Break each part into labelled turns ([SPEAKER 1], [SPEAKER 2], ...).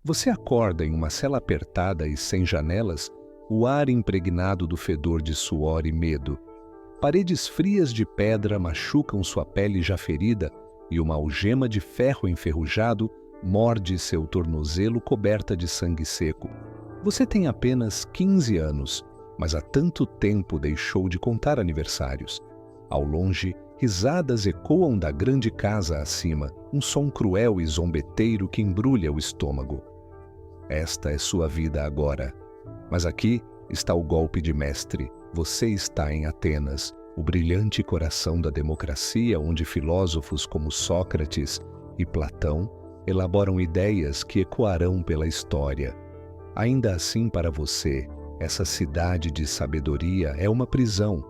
[SPEAKER 1] Você acorda em uma cela apertada e sem janelas, o ar impregnado do fedor de suor e medo. Paredes frias de pedra machucam sua pele já ferida e uma algema de ferro enferrujado morde seu tornozelo coberta de sangue seco. Você tem apenas 15 anos, mas há tanto tempo deixou de contar aniversários. Ao longe, risadas ecoam da grande casa acima, um som cruel e zombeteiro que embrulha o estômago. Esta é sua vida agora. Mas aqui está o golpe de mestre. Você está em Atenas, o brilhante coração da democracia, onde filósofos como Sócrates e Platão elaboram ideias que ecoarão pela história. Ainda assim, para você, essa cidade de sabedoria é uma prisão,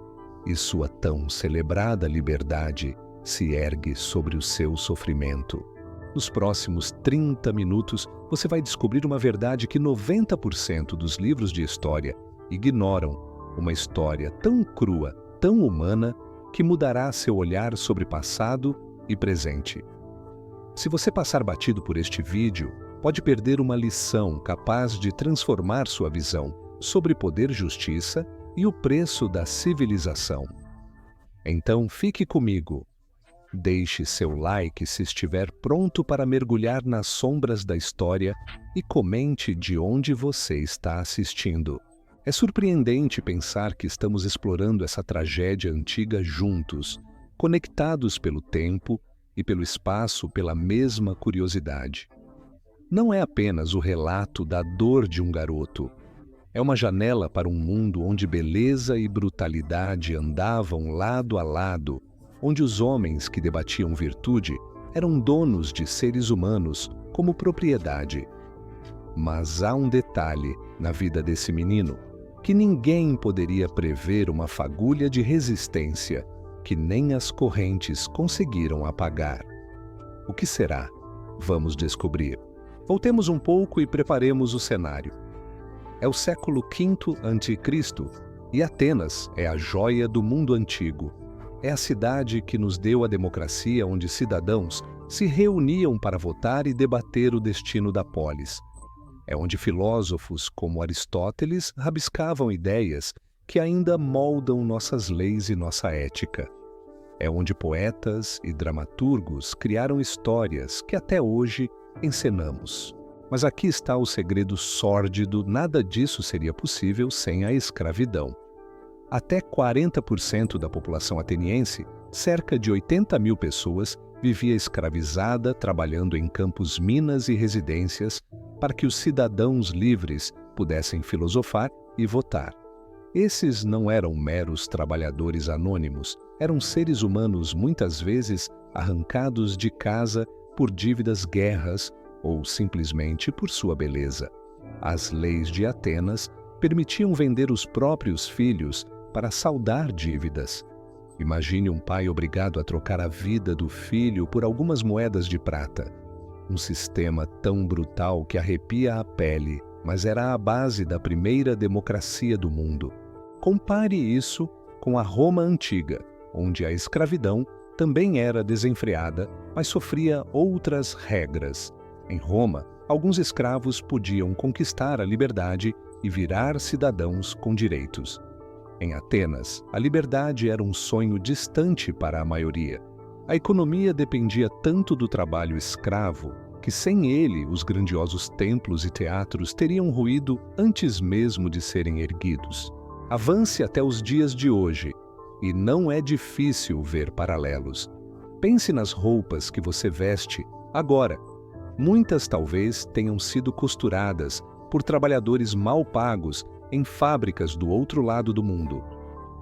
[SPEAKER 1] e sua tão celebrada liberdade se ergue sobre o seu sofrimento. Nos próximos 30 minutos, você vai descobrir uma verdade que 90% dos livros de história ignoram. Uma história tão crua, tão humana, que mudará seu olhar sobre passado e presente. Se você passar batido por este vídeo, pode perder uma lição capaz de transformar sua visão sobre poder, justiça e o preço da civilização. Então fique comigo. Deixe seu like se estiver pronto para mergulhar nas sombras da história e comente de onde você está assistindo. É surpreendente pensar que estamos explorando essa tragédia antiga juntos, conectados pelo tempo e pelo espaço pela mesma curiosidade. Não é apenas o relato da dor de um garoto. É uma janela para um mundo onde beleza e brutalidade andavam lado a lado, onde os homens que debatiam virtude eram donos de seres humanos como propriedade. Mas há um detalhe na vida desse menino, que ninguém poderia prever, uma fagulha de resistência que nem as correntes conseguiram apagar. O que será? Vamos descobrir. Voltemos um pouco e preparemos o cenário. É o século V a.C. e Atenas é a joia do mundo antigo. É a cidade que nos deu a democracia, onde cidadãos se reuniam para votar e debater o destino da polis. É onde filósofos como Aristóteles rabiscavam ideias que ainda moldam nossas leis e nossa ética. É onde poetas e dramaturgos criaram histórias que até hoje encenamos. Mas aqui está o segredo sórdido: nada disso seria possível sem a escravidão. Até 40% da população ateniense, cerca de 80.000 pessoas, vivia escravizada, trabalhando em campos, minas e residências para que os cidadãos livres pudessem filosofar e votar. Esses não eram meros trabalhadores anônimos, eram seres humanos muitas vezes arrancados de casa por dívidas, guerras ou simplesmente por sua beleza. As leis de Atenas permitiam vender os próprios filhos para saldar dívidas. Imagine um pai obrigado a trocar a vida do filho por algumas moedas de prata. Um sistema tão brutal que arrepia a pele, mas era a base da primeira democracia do mundo. Compare isso com a Roma antiga, onde a escravidão também era desenfreada, mas sofria outras regras. Em Roma, alguns escravos podiam conquistar a liberdade e virar cidadãos com direitos. Em Atenas, a liberdade era um sonho distante para a maioria. A economia dependia tanto do trabalho escravo que, sem ele, os grandiosos templos e teatros teriam ruído antes mesmo de serem erguidos. Avance até os dias de hoje, e não é difícil ver paralelos. Pense nas roupas que você veste agora. Muitas talvez tenham sido costuradas por trabalhadores mal pagos em fábricas do outro lado do mundo.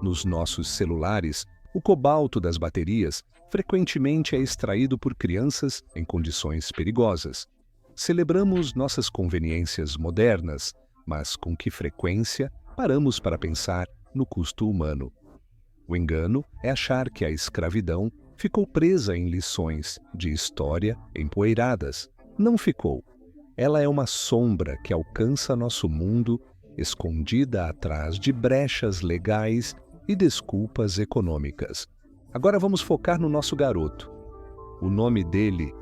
[SPEAKER 1] Nos nossos celulares, o cobalto das baterias frequentemente é extraído por crianças em condições perigosas. Celebramos nossas conveniências modernas, mas com que frequência paramos para pensar no custo humano? O engano é achar que a escravidão ficou presa em lições de história empoeiradas. Não ficou. Ela é uma sombra que alcança nosso mundo, escondida atrás de brechas legais e desculpas econômicas. Agora vamos focar no nosso garoto. O nome dele,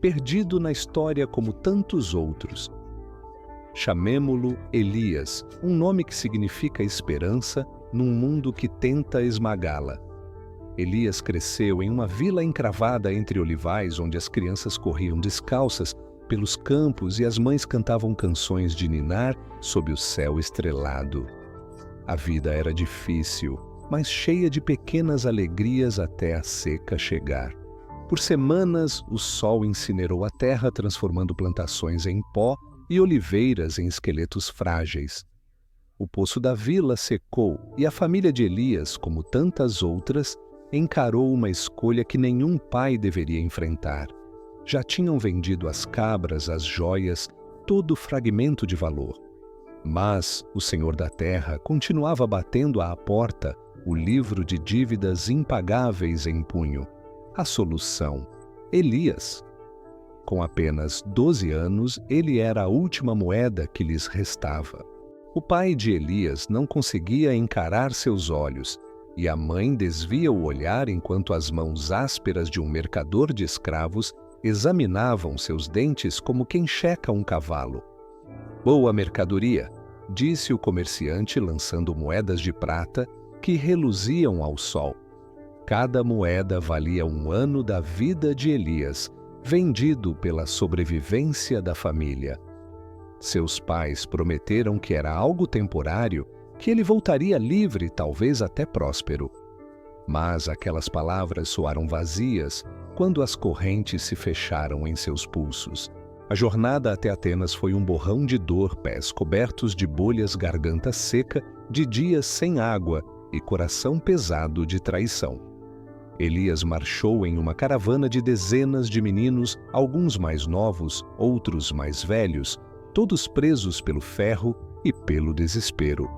[SPEAKER 1] perdido na história como tantos outros, Chamemo-lo Elias, um nome que significa esperança num mundo que tenta esmagá-la. Elias cresceu em uma vila encravada entre olivais, onde as crianças corriam descalças pelos campos e as mães cantavam canções de ninar sob o céu estrelado. A vida era difícil, mas cheia de pequenas alegrias até a seca chegar. Por semanas, o sol incinerou a terra, transformando plantações em pó e oliveiras em esqueletos frágeis. O poço da vila secou e a família de Elias, como tantas outras, encarou uma escolha que nenhum pai deveria enfrentar. Já tinham vendido as cabras, as joias, todo fragmento de valor. Mas o Senhor da Terra continuava batendo à porta, o livro de dívidas impagáveis em punho. A solução: Elias. Com apenas 12 anos, ele era a última moeda que lhes restava. O pai de Elias não conseguia encarar seus olhos, e a mãe desvia o olhar enquanto as mãos ásperas de um mercador de escravos examinavam seus dentes como quem checa um cavalo. Boa mercadoria, disse o comerciante lançando moedas de prata que reluziam ao sol. Cada moeda valia 1 ano da vida de Elias, vendido pela sobrevivência da família. Seus pais prometeram que era algo temporário, que ele voltaria livre, talvez até próspero. Mas aquelas palavras soaram vazias quando as correntes se fecharam em seus pulsos. A jornada até Atenas foi um borrão de dor, pés cobertos de bolhas, garganta seca, de dias sem água e coração pesado de traição. Elias marchou em uma caravana de dezenas de meninos, alguns mais novos, outros mais velhos, todos presos pelo ferro e pelo desespero.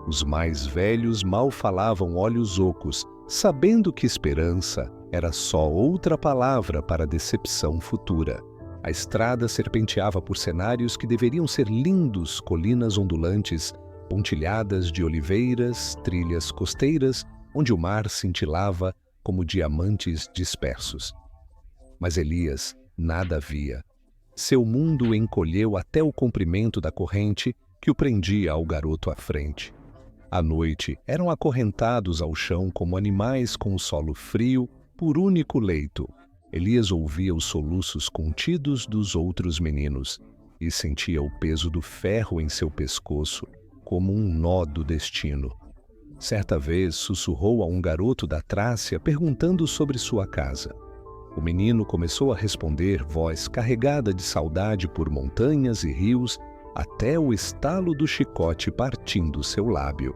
[SPEAKER 1] Os mais velhos mal falavam olhos ocos, sabendo que esperança era só outra palavra para a decepção futura. A estrada serpenteava por cenários que deveriam ser lindos, colinas ondulantes, pontilhadas de oliveiras, trilhas costeiras, onde o mar cintilava como diamantes dispersos. Mas Elias nada via. Seu mundo encolheu até o comprimento da corrente que o prendia ao garoto à frente. À noite, eram acorrentados ao chão como animais com o solo frio por único leito. Elias ouvia os soluços contidos dos outros meninos e sentia o peso do ferro em seu pescoço como um nó do destino. Certa vez sussurrou a um garoto da Trácia perguntando sobre sua casa. O menino começou a responder, voz carregada de saudade por montanhas e rios, até o estalo do chicote partindo seu lábio.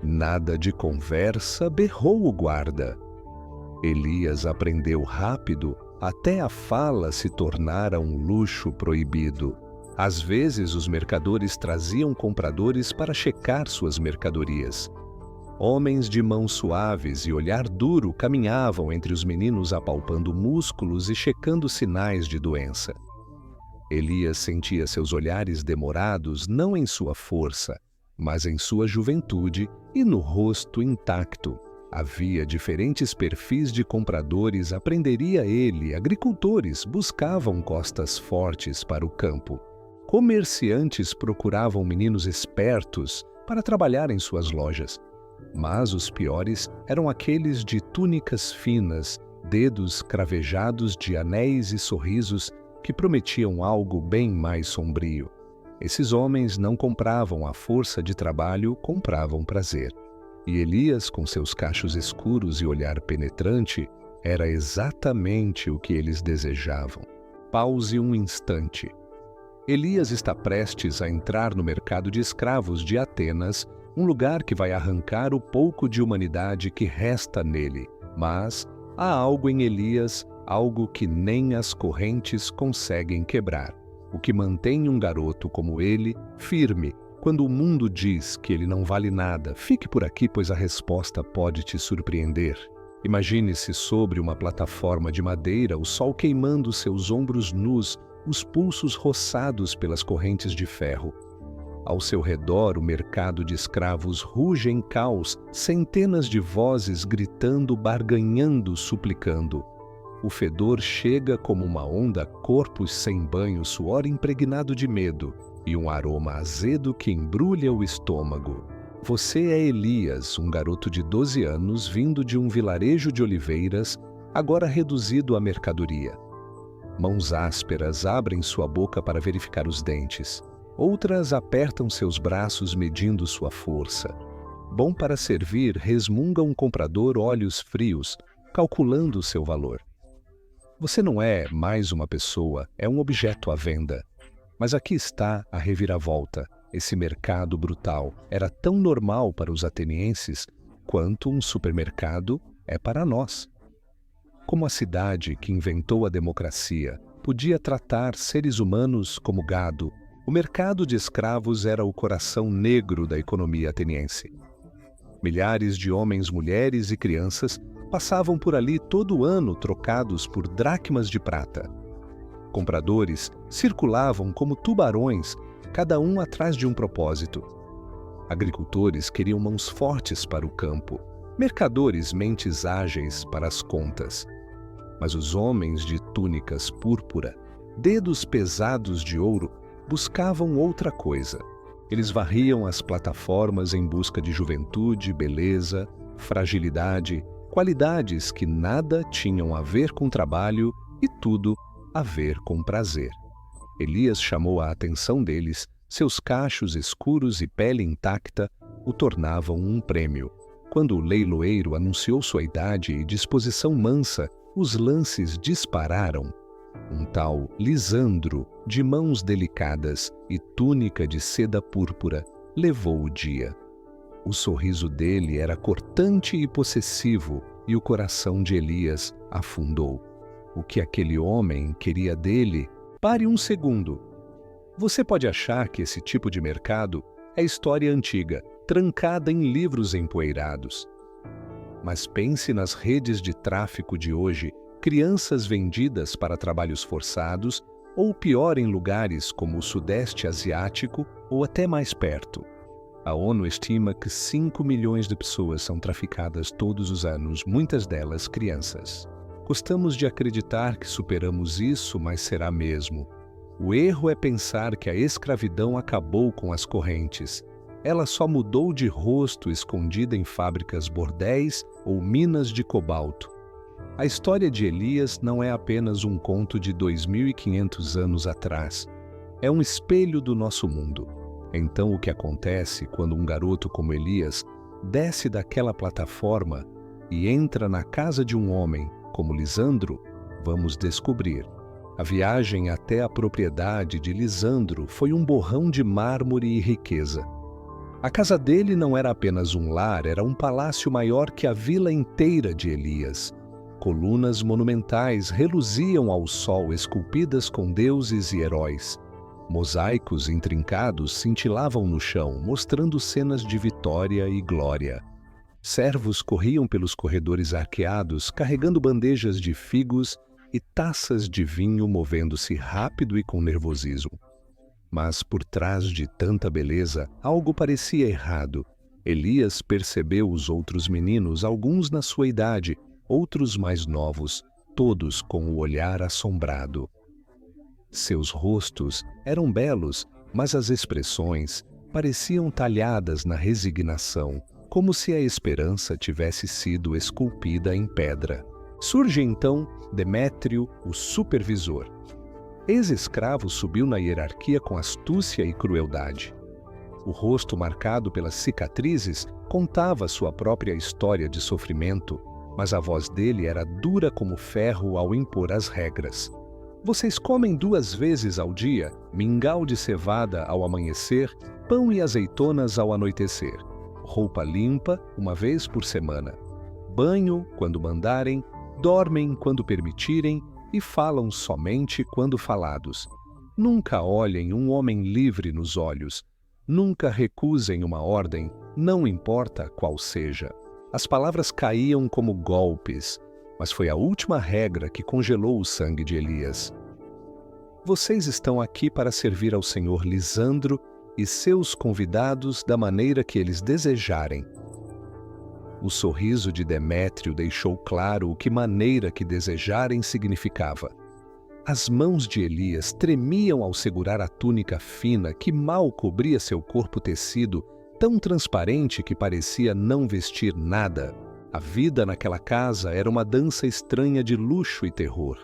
[SPEAKER 1] Nada de conversa, berrou o guarda. Elias aprendeu rápido, até a fala se tornara um luxo proibido. Às vezes, os mercadores traziam compradores para checar suas mercadorias. Homens de mãos suaves e olhar duro caminhavam entre os meninos apalpando músculos e checando sinais de doença. Elias sentia seus olhares demorados não em sua força, mas em sua juventude e no rosto intacto. Havia diferentes perfis de compradores, aprenderia ele, agricultores buscavam costas fortes para o campo. Comerciantes procuravam meninos espertos para trabalhar em suas lojas. Mas os piores eram aqueles de túnicas finas, dedos cravejados de anéis e sorrisos que prometiam algo bem mais sombrio. Esses homens não compravam a força de trabalho, compravam prazer. E Elias, com seus cachos escuros e olhar penetrante, era exatamente o que eles desejavam. Pause um instante. Elias está prestes a entrar no mercado de escravos de Atenas, um lugar que vai arrancar o pouco de humanidade que resta nele. Mas há algo em Elias, algo que nem as correntes conseguem quebrar. O que mantém um garoto como ele firme, quando o mundo diz que ele não vale nada. Fique por aqui, pois a resposta pode te surpreender. Imagine-se sobre uma plataforma de madeira, o sol queimando seus ombros nus, os pulsos roçados pelas correntes de ferro. Ao seu redor, o mercado de escravos ruge em caos, centenas de vozes gritando, barganhando, suplicando. O fedor chega como uma onda, corpos sem banho, suor impregnado de medo. e um aroma azedo que embrulha o estômago. Você é Elias, um garoto de 12 anos vindo de um vilarejo de oliveiras, agora reduzido à mercadoria. Mãos ásperas abrem sua boca para verificar os dentes. Outras apertam seus braços medindo sua força. Bom para servir, resmunga um comprador olhos frios, calculando seu valor. Você não é mais uma pessoa, é um objeto à venda. Mas aqui está a reviravolta. Esse mercado brutal era tão normal para os atenienses quanto um supermercado é para nós. Como a cidade que inventou a democracia podia tratar seres humanos como gado, o mercado de escravos era o coração negro da economia ateniense. Milhares de homens, mulheres e crianças passavam por ali todo ano trocados por dracmas de prata. Compradores circulavam como tubarões, cada um atrás de um propósito. Agricultores queriam mãos fortes para o campo, mercadores mentes ágeis para as contas. Mas os homens de túnicas púrpura, dedos pesados de ouro, buscavam outra coisa. Eles varriam as plataformas em busca de juventude, beleza, fragilidade, qualidades que nada tinham a ver com trabalho e tudo a ver com prazer. Elias chamou a atenção deles, seus cachos escuros e pele intacta o tornavam um prêmio. Quando o leiloeiro anunciou sua idade e disposição mansa, os lances dispararam. Um tal Lisandro, de mãos delicadas e túnica de seda púrpura, levou o dia. O sorriso dele era cortante e possessivo, e o coração de Elias afundou. O que aquele homem queria dele? Pare um segundo. Você pode achar que esse tipo de mercado é história antiga, trancada em livros empoeirados. Mas pense nas redes de tráfico de hoje, crianças vendidas para trabalhos forçados, ou pior em lugares como o Sudeste Asiático ou até mais perto. A ONU estima que 5 milhões de pessoas são traficadas todos os anos, muitas delas crianças. Gostamos de acreditar que superamos isso, mas será mesmo. O erro é pensar que a escravidão acabou com as correntes. Ela só mudou de rosto escondida em fábricas bordéis ou minas de cobalto. A história de Elias não é apenas um conto de 2.500 anos atrás. É um espelho do nosso mundo. Então, o que acontece quando um garoto como Elias desce daquela plataforma e entra na casa de um homem como Lisandro, vamos descobrir. A viagem até a propriedade de Lisandro foi um borrão de mármore e riqueza. A casa dele não era apenas um lar, era um palácio maior que a vila inteira de Elias. Colunas monumentais reluziam ao sol, esculpidas com deuses e heróis. Mosaicos intrincados cintilavam no chão, mostrando cenas de vitória e glória. Servos corriam pelos corredores arqueados, carregando bandejas de figos e taças de vinho, movendo-se rápido e com nervosismo. Mas por trás de tanta beleza, algo parecia errado. Elias percebeu os outros meninos, alguns na sua idade, outros mais novos, todos com o olhar assombrado. Seus rostos eram belos, mas as expressões pareciam talhadas na resignação, como se a esperança tivesse sido esculpida em pedra. Surge então Demétrio, o supervisor. Ex-escravo subiu na hierarquia com astúcia e crueldade. O rosto marcado pelas cicatrizes contava sua própria história de sofrimento, mas a voz dele era dura como ferro ao impor as regras. Vocês comem 2 vezes ao dia, mingau de cevada ao amanhecer, pão e azeitonas ao anoitecer, roupa limpa 1 vez por semana, banho quando mandarem, dormem quando permitirem e falam somente quando falados. Nunca olhem um homem livre nos olhos, nunca recusem uma ordem, não importa qual seja. As palavras caíam como golpes, mas foi a última regra que congelou o sangue de Elias. Vocês estão aqui para servir ao senhor Lisandro e seus convidados da maneira que eles desejarem. O sorriso de Demétrio deixou claro o que maneira que desejarem significava. As mãos de Elias tremiam ao segurar a túnica fina que mal cobria seu corpo tecido, tão transparente que parecia não vestir nada. A vida naquela casa era uma dança estranha de luxo e terror.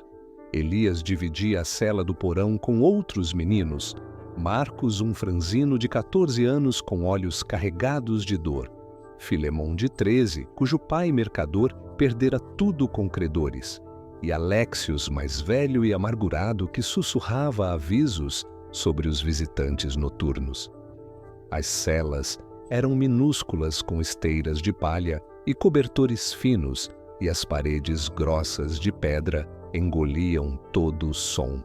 [SPEAKER 1] Elias dividia a cela do porão com outros meninos. Marcos, um franzino de 14 anos com olhos carregados de dor. Filemon, de 13, cujo pai mercador perdera tudo com credores. E Alexios, mais velho e amargurado, que sussurrava avisos sobre os visitantes noturnos. As celas eram minúsculas com esteiras de palha e cobertores finos, e as paredes grossas de pedra engoliam todo o som.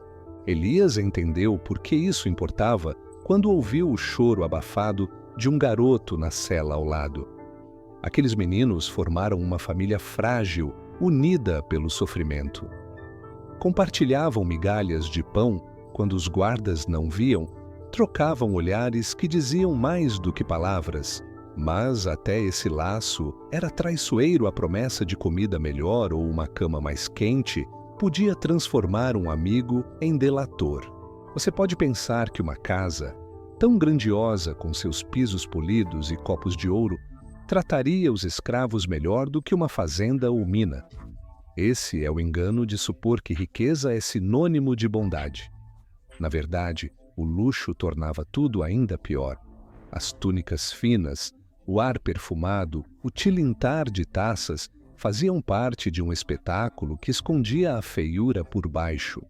[SPEAKER 1] Elias entendeu por que isso importava quando ouviu o choro abafado de um garoto na cela ao lado. Aqueles meninos formaram uma família frágil, unida pelo sofrimento. Compartilhavam migalhas de pão quando os guardas não viam, trocavam olhares que diziam mais do que palavras, mas até esse laço era traiçoeiro. A promessa de comida melhor ou uma cama mais quente podia transformar um amigo em delator. Você pode pensar que uma casa, tão grandiosa com seus pisos polidos e copos de ouro, trataria os escravos melhor do que uma fazenda ou mina. Esse é o engano de supor que riqueza é sinônimo de bondade. Na verdade, o luxo tornava tudo ainda pior. As túnicas finas, o ar perfumado, o tilintar de taças faziam parte de um espetáculo que escondia a feiura por baixo.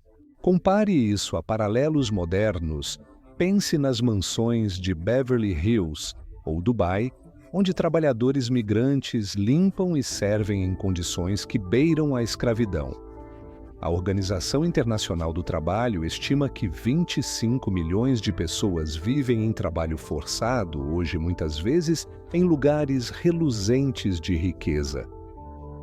[SPEAKER 1] Compare isso a paralelos modernos. Pense nas mansões de Beverly Hills ou Dubai, onde trabalhadores migrantes limpam e servem em condições que beiram a escravidão. A Organização Internacional do Trabalho estima que 25 milhões de pessoas vivem em trabalho forçado, hoje muitas vezes em lugares reluzentes de riqueza.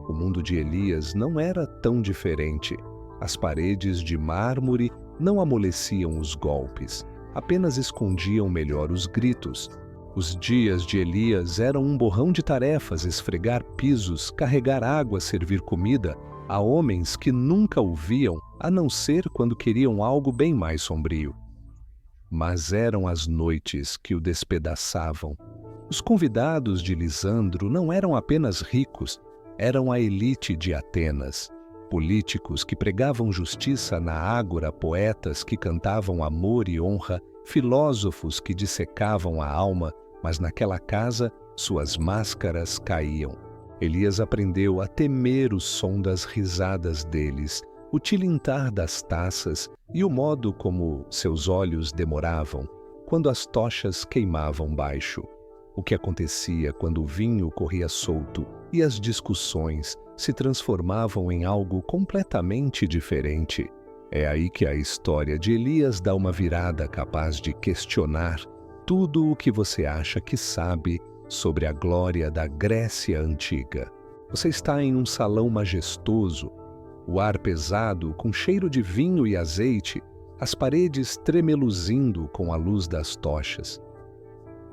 [SPEAKER 1] O mundo de Elias não era tão diferente. As paredes de mármore não amoleciam os golpes, apenas escondiam melhor os gritos. Os dias de Elias eram um borrão de tarefas: esfregar pisos, carregar água, servir comida a homens que nunca o viam, a não ser quando queriam algo bem mais sombrio. Mas eram as noites que o despedaçavam. Os convidados de Lisandro não eram apenas ricos, eram a elite de Atenas. Políticos que pregavam justiça na ágora, poetas que cantavam amor e honra, filósofos que dissecavam a alma, mas naquela casa suas máscaras caíam. Elias aprendeu a temer o som das risadas deles, o tilintar das taças e o modo como seus olhos demoravam quando as tochas queimavam baixo. O que acontecia quando o vinho corria solto e as discussões se transformavam em algo completamente diferente. É aí que a história de Elias dá uma virada capaz de questionar tudo o que você acha que sabe sobre a glória da Grécia Antiga. Você está em um salão majestoso, o ar pesado com cheiro de vinho e azeite, as paredes tremeluzindo com a luz das tochas.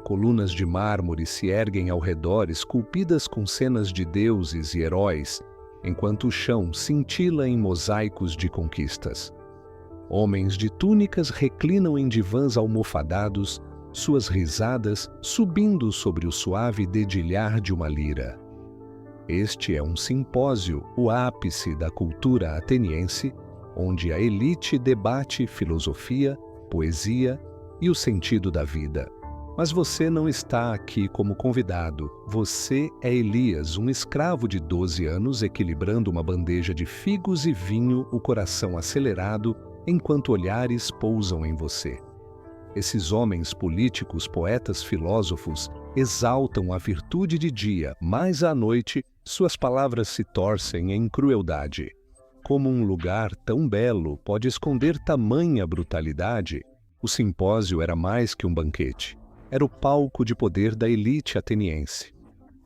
[SPEAKER 1] Colunas de mármore se erguem ao redor, esculpidas com cenas de deuses e heróis, enquanto o chão cintila em mosaicos de conquistas. Homens de túnicas reclinam em divãs almofadados, suas risadas subindo sobre o suave dedilhar de uma lira. Este é um simpósio, o ápice da cultura ateniense, onde a elite debate filosofia, poesia e o sentido da vida. Mas você não está aqui como convidado. Você é Elias, um escravo de 12 anos equilibrando uma bandeja de figos e vinho, o coração acelerado, enquanto olhares pousam em você. Esses homens políticos, poetas, filósofos, exaltam a virtude de dia, mas à noite suas palavras se torcem em crueldade. Como um lugar tão belo pode esconder tamanha brutalidade? O simpósio era mais que um banquete. Era o palco de poder da elite ateniense.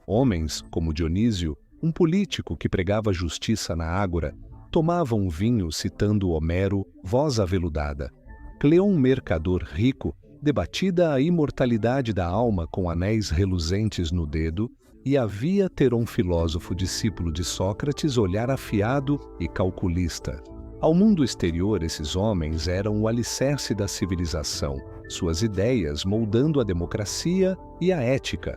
[SPEAKER 1] Homens como Dionísio, um político que pregava justiça na ágora, tomavam vinho citando Homero, voz aveludada. Cleon, um mercador rico, debatida a imortalidade da alma com anéis reluzentes no dedo, e havia Teron, filósofo discípulo de Sócrates, olhar afiado e calculista. Ao mundo exterior, esses homens eram o alicerce da civilização, suas ideias moldando a democracia e a ética.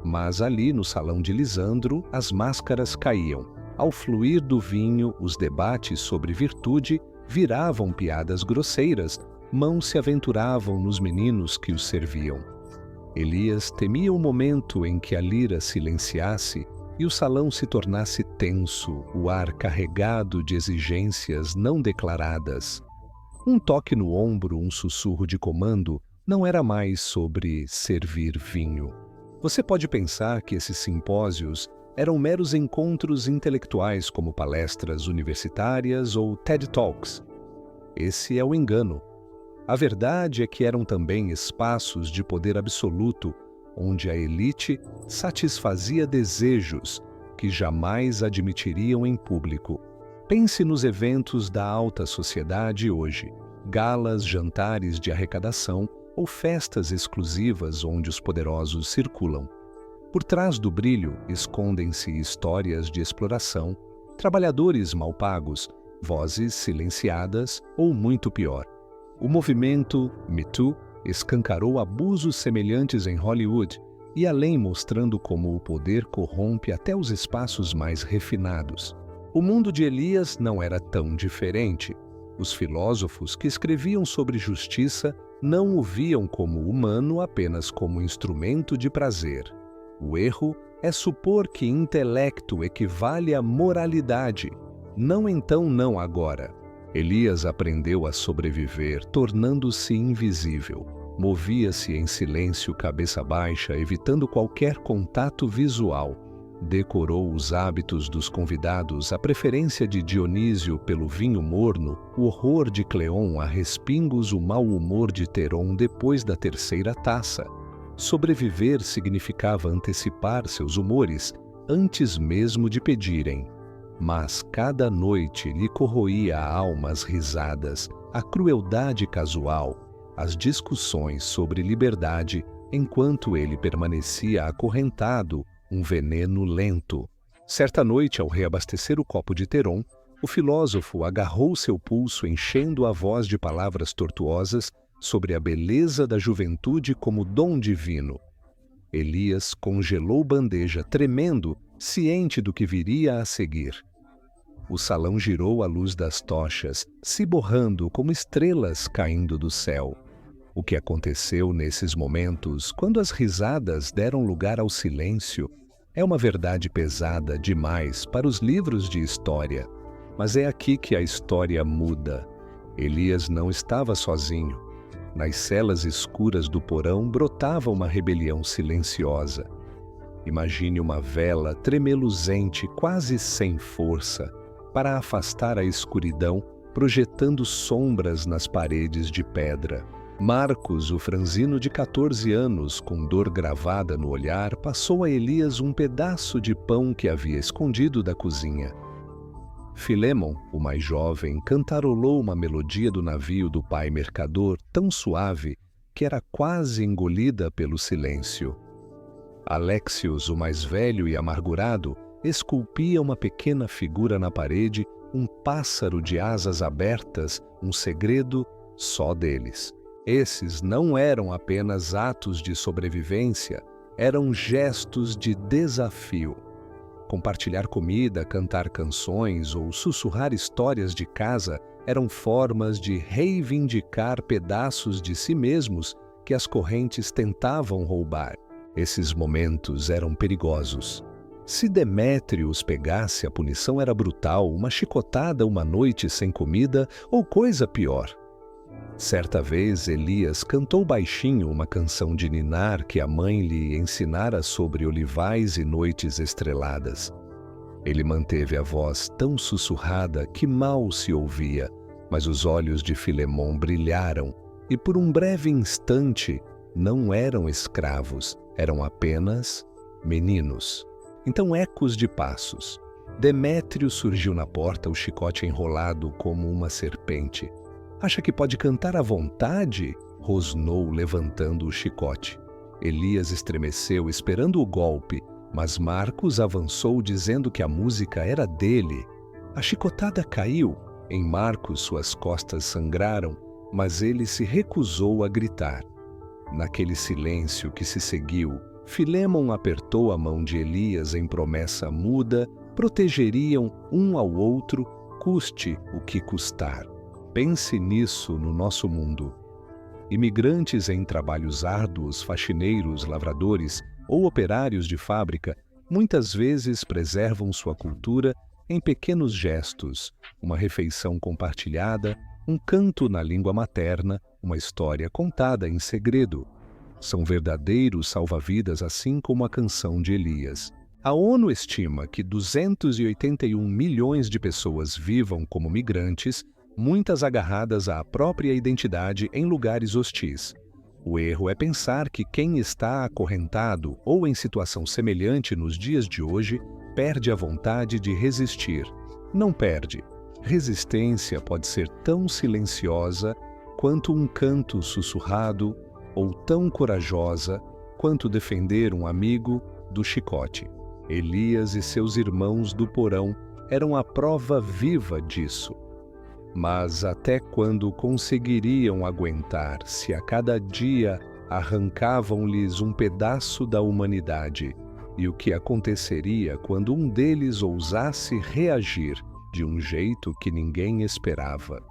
[SPEAKER 1] Mas ali, no salão de Lisandro, as máscaras caíam. Ao fluir do vinho, os debates sobre virtude viravam piadas grosseiras, mãos se aventuravam nos meninos que os serviam. Elias temia o momento em que a lira silenciasse e o salão se tornasse tenso, o ar carregado de exigências não declaradas. Um toque no ombro, um sussurro de comando, não era mais sobre servir vinho. Você pode pensar que esses simpósios eram meros encontros intelectuais como palestras universitárias ou TED Talks. Esse é o engano. A verdade é que eram também espaços de poder absoluto, onde a elite satisfazia desejos que jamais admitiriam em público. Pense nos eventos da alta sociedade hoje, galas, jantares de arrecadação ou festas exclusivas onde os poderosos circulam. Por trás do brilho escondem-se histórias de exploração, trabalhadores mal pagos, vozes silenciadas ou muito pior. O movimento Me Too escancarou abusos semelhantes em Hollywood e além mostrando como o poder corrompe até os espaços mais refinados. O mundo de Elias não era tão diferente. Os filósofos que escreviam sobre justiça não o viam como humano apenas como instrumento de prazer. O erro é supor que intelecto equivale a moralidade. Não então, não agora. Elias aprendeu a sobreviver, tornando-se invisível. Movia-se em silêncio, cabeça baixa, evitando qualquer contato visual. Decorou os hábitos dos convidados, a preferência de Dionísio pelo vinho morno, o horror de Cleon a respingos, o mau humor de Teron depois da terceira taça. Sobreviver significava antecipar seus humores antes mesmo de pedirem. Mas cada noite lhe corroía a alma as risadas, a crueldade casual, as discussões sobre liberdade, enquanto ele permanecia acorrentado, um veneno lento. Certa noite, ao reabastecer o copo de Teron, o filósofo agarrou seu pulso, enchendo a voz de palavras tortuosas sobre a beleza da juventude como dom divino. Elias congelou bandeja, tremendo, ciente do que viria a seguir. O salão girou à luz das tochas, se borrando como estrelas caindo do céu. O que aconteceu nesses momentos, quando as risadas deram lugar ao silêncio, é uma verdade pesada demais para os livros de história. Mas é aqui que a história muda. Elias não estava sozinho. Nas celas escuras do porão brotava uma rebelião silenciosa. Imagine uma vela tremeluzente, quase sem força, para afastar a escuridão, projetando sombras nas paredes de pedra. Marcos, o franzino de 14 anos, com dor gravada no olhar, passou a Elias um pedaço de pão que havia escondido da cozinha. Filémon, o mais jovem, cantarolou uma melodia do navio do pai mercador tão suave que era quase engolida pelo silêncio. Alexios, o mais velho e amargurado, esculpia uma pequena figura na parede, um pássaro de asas abertas, um segredo só deles. Esses não eram apenas atos de sobrevivência, eram gestos de desafio. Compartilhar comida, cantar canções ou sussurrar histórias de casa eram formas de reivindicar pedaços de si mesmos que as correntes tentavam roubar. Esses momentos eram perigosos. Se Demétrio os pegasse, a punição era brutal, uma chicotada uma noite sem comida ou coisa pior. Certa vez, Elias cantou baixinho uma canção de ninar que a mãe lhe ensinara sobre olivais e noites estreladas. Ele manteve a voz tão sussurrada que mal se ouvia, mas os olhos de Filémon brilharam e por um breve instante não eram escravos, eram apenas meninos. Então ecos de passos. Demétrio surgiu na porta, o chicote enrolado como uma serpente. Acha que pode cantar à vontade? Rosnou, levantando o chicote. Elias estremeceu, esperando o golpe, mas Marcos avançou dizendo que a música era dele. A chicotada caiu. Em Marcos, suas costas sangraram, mas ele se recusou a gritar. Naquele silêncio que se seguiu, Filémon apertou a mão de Elias em promessa muda, protegeriam um ao outro, custe o que custar. Pense nisso no nosso mundo. Imigrantes em trabalhos árduos, faxineiros, lavradores ou operários de fábrica, muitas vezes preservam sua cultura em pequenos gestos, uma refeição compartilhada, um canto na língua materna, uma história contada em segredo. São verdadeiros salva-vidas, assim como a canção de Elias. A ONU estima que 281 milhões de pessoas vivam como migrantes, muitas agarradas à própria identidade em lugares hostis. O erro é pensar que quem está acorrentado ou em situação semelhante nos dias de hoje perde a vontade de resistir. Não perde. Resistência pode ser tão silenciosa quanto um canto sussurrado ou tão corajosa quanto defender um amigo do chicote. Elias e seus irmãos do porão eram a prova viva disso. Mas até quando conseguiriam aguentar se a cada dia arrancavam-lhes um pedaço da humanidade? E o que aconteceria quando um deles ousasse reagir de um jeito que ninguém esperava?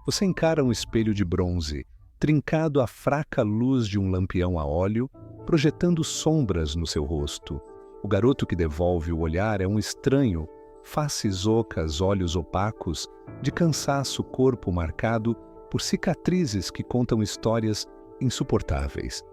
[SPEAKER 1] Você encara um espelho de bronze, trincado à fraca luz de um lampião a óleo, projetando sombras no seu rosto. O garoto que devolve o olhar é um estranho, faces ocas, olhos opacos, de cansaço, corpo marcado por cicatrizes que contam histórias insuportáveis.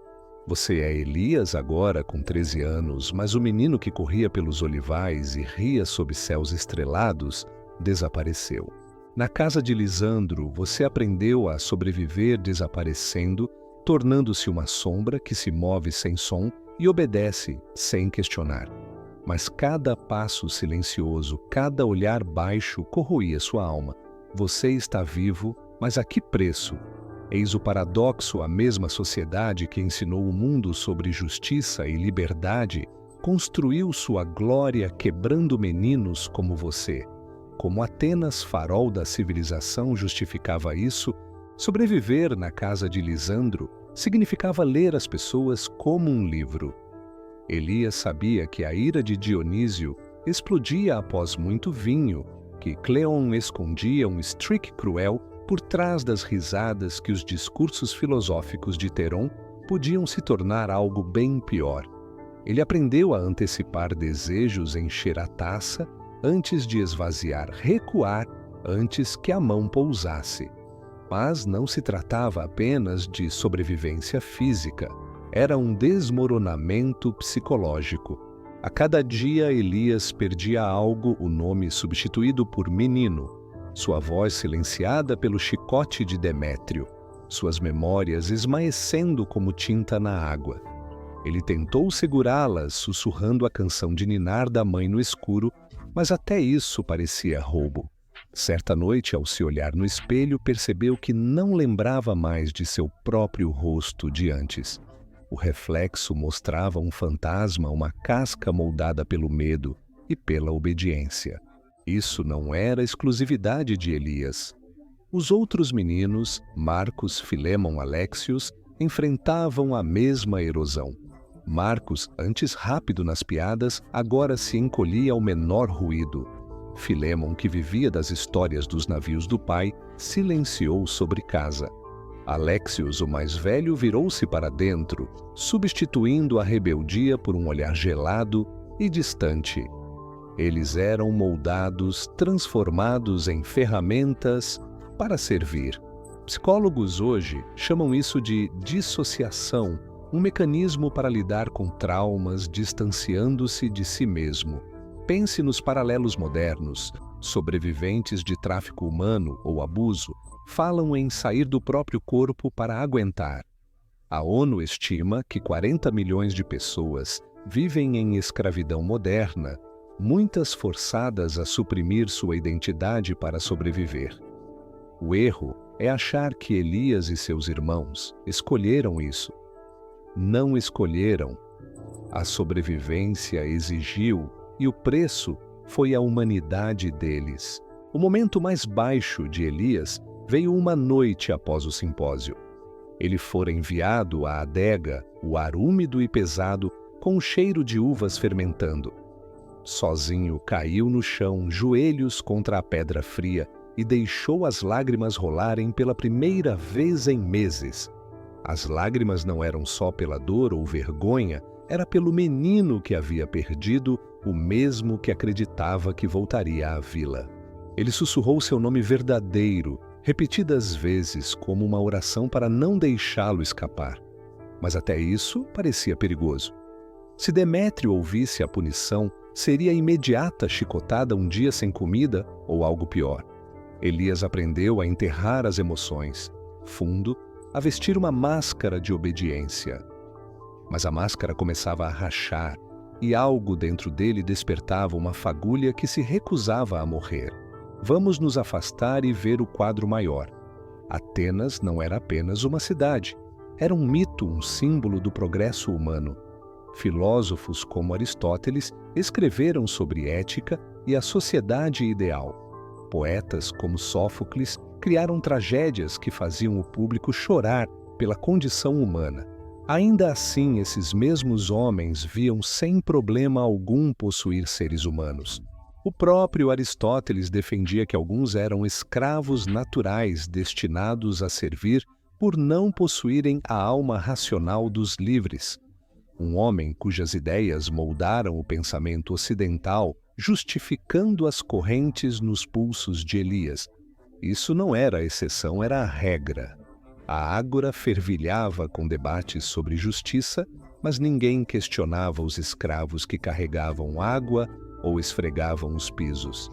[SPEAKER 1] Você é Elias agora, com 13 anos, mas o menino que corria pelos olivais e ria sob céus estrelados desapareceu. Na casa de Lisandro, você aprendeu a sobreviver desaparecendo, tornando-se uma sombra que se move sem som e obedece sem questionar. Mas cada passo silencioso, cada olhar baixo corroía sua alma. Você está vivo, mas a que preço? Eis o paradoxo: a mesma sociedade que ensinou o mundo sobre justiça e liberdade construiu sua glória quebrando meninos como você. Como Atenas, farol da civilização, justificava isso, sobreviver na casa de Lisandro significava ler as pessoas como um livro. Elias sabia que a ira de Dionísio explodia após muito vinho, que Cleon escondia um streak cruel por trás das risadas, que os discursos filosóficos de Teron podiam se tornar algo bem pior. Ele aprendeu a antecipar desejos, encher a taça antes de esvaziar, recuar antes que a mão pousasse. Mas não se tratava apenas de sobrevivência física. Era um desmoronamento psicológico. A cada dia, Elias perdia algo, o nome substituído por menino, sua voz silenciada pelo chicote de Demétrio, suas memórias esmaecendo como tinta na água. Ele tentou segurá-las, sussurrando a canção de ninar da mãe no escuro, mas até isso parecia roubo. Certa noite, ao se olhar no espelho, percebeu que não lembrava mais de seu próprio rosto de antes. O reflexo mostrava um fantasma, uma casca moldada pelo medo e pela obediência. Isso não era exclusividade de Elias. Os outros meninos, Marcos, Filémon, Alexios, enfrentavam a mesma erosão. Marcos, antes rápido nas piadas, agora se encolhia ao menor ruído. Filémon, que vivia das histórias dos navios do pai, silenciou sobre casa. Alexios, o mais velho, virou-se para dentro, substituindo a rebeldia por um olhar gelado e distante. Eles eram moldados, transformados em ferramentas para servir. Psicólogos hoje chamam isso de dissociação, um mecanismo para lidar com traumas, distanciando-se de si mesmo. Pense nos paralelos modernos. Sobreviventes de tráfico humano ou abuso falam em sair do próprio corpo para aguentar. A ONU estima que 40 milhões de pessoas vivem em escravidão moderna, muitas forçadas a suprimir sua identidade para sobreviver. O erro é achar que Elias e seus irmãos escolheram isso. Não escolheram. A sobrevivência exigiu, e o preço foi a humanidade deles. O momento mais baixo de Elias veio uma noite após o simpósio. Ele fora enviado à adega, o ar úmido e pesado, com o cheiro de uvas fermentando. Sozinho caiu no chão, joelhos contra a pedra fria, e deixou as lágrimas rolarem pela primeira vez em meses. As lágrimas não eram só pela dor ou vergonha, era pelo menino que havia perdido, o mesmo que acreditava que voltaria à vila. Ele sussurrou seu nome verdadeiro, repetidas vezes como uma oração para não deixá-lo escapar. Mas até isso parecia perigoso. Se Demétrio ouvisse a punição, seria imediata chicotada um dia sem comida ou algo pior. Elias aprendeu a enterrar as emoções, fundo, a vestir uma máscara de obediência. Mas a máscara começava a rachar, e algo dentro dele despertava uma fagulha que se recusava a morrer. Vamos nos afastar e ver o quadro maior. Atenas não era apenas uma cidade. Era um mito, um símbolo do progresso humano. Filósofos como Aristóteles escreveram sobre ética e a sociedade ideal. Poetas como Sófocles criaram tragédias que faziam o público chorar pela condição humana. Ainda assim, esses mesmos homens viam sem problema algum possuir seres humanos. O próprio Aristóteles defendia que alguns eram escravos naturais destinados a servir por não possuírem a alma racional dos livres. Um homem cujas ideias moldaram o pensamento ocidental, justificando as correntes nos pulsos de Elias. Isso não era a exceção, era a regra. A ágora fervilhava com debates sobre justiça, mas ninguém questionava os escravos que carregavam água ou esfregavam os pisos.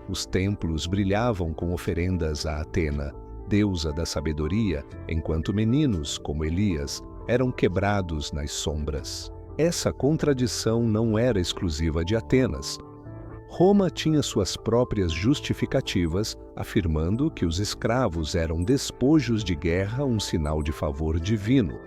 [SPEAKER 1] Os templos brilhavam com oferendas a Atena, deusa da sabedoria, enquanto meninos, como Elias, eram quebrados nas sombras. Essa contradição não era exclusiva de Atenas. Roma tinha suas próprias justificativas, afirmando que os escravos eram despojos de guerra, um sinal de favor divino.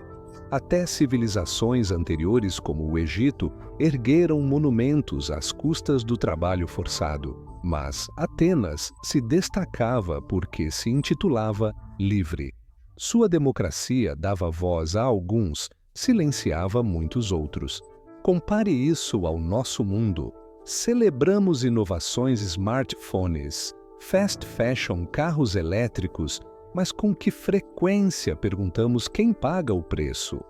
[SPEAKER 1] Até civilizações anteriores, como o Egito, ergueram monumentos às custas do trabalho forçado. Mas Atenas se destacava porque se intitulava livre. Sua democracia dava voz a alguns, silenciava muitos outros. Compare isso ao nosso mundo. Celebramos inovações smartphones, fast fashion, carros elétricos, mas com que frequência perguntamos quem paga o preço?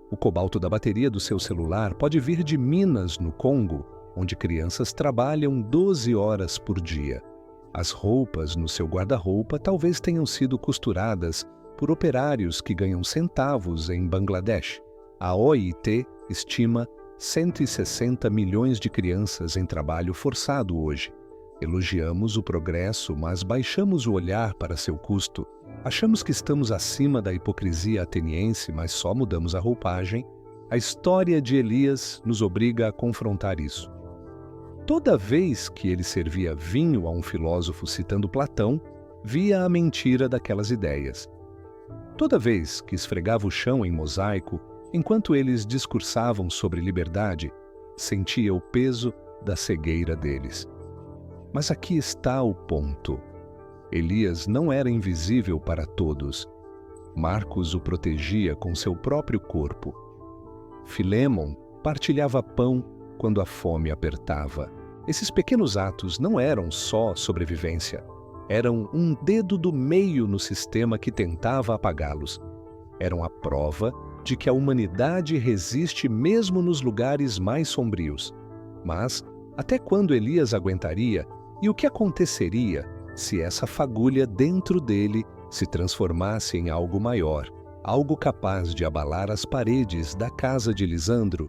[SPEAKER 1] O cobalto da bateria do seu celular pode vir de Minas, no Congo, onde crianças trabalham 12 horas por dia. As roupas no seu guarda-roupa talvez tenham sido costuradas por operários que ganham centavos em Bangladesh. A OIT estima 160 milhões de crianças em trabalho forçado hoje. Elogiamos o progresso, mas baixamos o olhar para seu custo. Achamos que estamos acima da hipocrisia ateniense, mas só mudamos a roupagem. A história de Elias nos obriga a confrontar isso. Toda vez que ele servia vinho a um filósofo citando Platão, via a mentira daquelas ideias. Toda vez que esfregava o chão em mosaico, enquanto eles discursavam sobre liberdade, sentia o peso da cegueira deles. Mas aqui está o ponto. Elias não era invisível para todos. Marcos o protegia com seu próprio corpo. Filêmon partilhava pão quando a fome apertava. Esses pequenos atos não eram só sobrevivência. Eram um dedo do meio no sistema que tentava apagá-los. Eram a prova de que a humanidade resiste mesmo nos lugares mais sombrios. Mas até quando Elias aguentaria? E o que aconteceria se essa fagulha dentro dele se transformasse em algo maior, algo capaz de abalar as paredes da casa de Lisandro